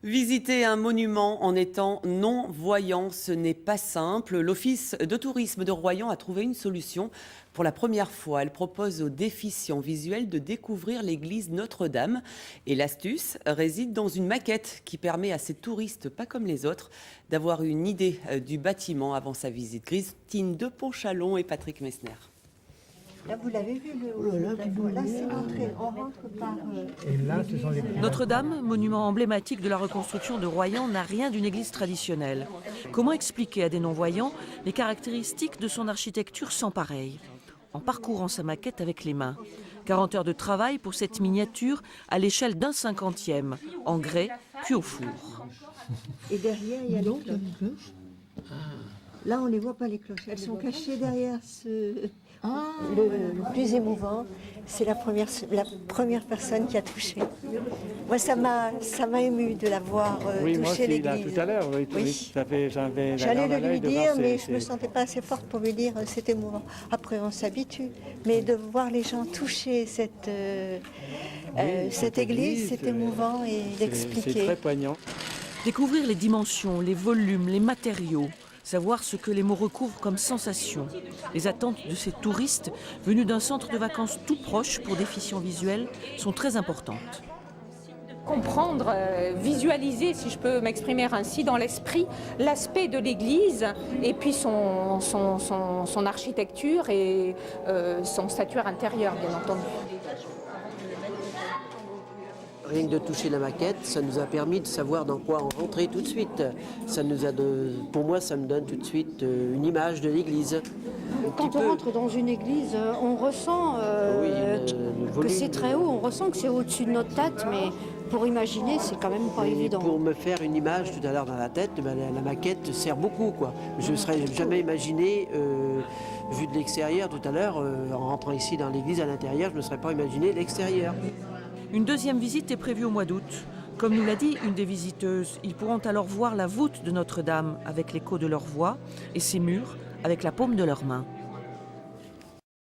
Visiter un monument en étant non-voyant, ce n'est pas simple. L'Office de tourisme de Royan a trouvé une solution. Pour la première fois, elle propose aux déficients visuels de découvrir l'église Notre-Dame. Et l'astuce réside dans une maquette qui permet à ces touristes, pas comme les autres, d'avoir une idée du bâtiment avant sa visite. Christine de Pontchalon et Patrick Messner. Là, vous l'avez vu, là, c'est l'entrée. On rentre par... Et là, ce sont les... Notre-Dame, monument emblématique de la reconstruction de Royan, n'a rien d'une église traditionnelle. Comment expliquer à des non-voyants les caractéristiques de son architecture sans pareil? En parcourant sa maquette avec les mains. 40 heures de travail pour cette miniature à l'échelle d'un 50e, en grès, cuit au four. Et derrière, il y a les cloches. Là, on ne les voit pas, les cloches. Elles sont cachées derrière ce... Le plus émouvant, c'est la première personne qui a touché. Moi, ça m'a ému de la voir toucher l'église. Tout à l'heure, oui. J'allais le lui dire, mais je ne me sentais pas assez forte pour lui dire c'est émouvant. Après, on s'habitue. Mais de voir les gens toucher cette église, c'est émouvant et d'expliquer. C'est très poignant. Découvrir les dimensions, les volumes, les matériaux. Savoir ce que les mots recouvrent comme sensation. Les attentes de ces touristes venus d'un centre de vacances tout proche pour déficients visuels sont très importantes. Comprendre, visualiser, si je peux m'exprimer ainsi, dans l'esprit, l'aspect de l'église et puis son architecture et son statuaire intérieur, bien entendu. Rien que de toucher la maquette, ça nous a permis de savoir dans quoi on rentrait tout de suite. Pour moi, ça me donne tout de suite une image de l'église. Quand on rentre dans une église, on ressent que c'est très haut, on ressent que c'est au-dessus de notre tête, mais pour imaginer, c'est quand même pas évident. Pour me faire une image tout à l'heure dans la tête, la maquette sert beaucoup, quoi. Je ne serais jamais imaginé, vu de l'extérieur tout à l'heure, en rentrant ici dans l'église à l'intérieur, je ne me serais pas imaginé l'extérieur. Une deuxième visite est prévue au mois d'août. Comme nous l'a dit une des visiteuses, ils pourront alors voir la voûte de Notre-Dame avec l'écho de leur voix et ses murs avec la paume de leurs mains.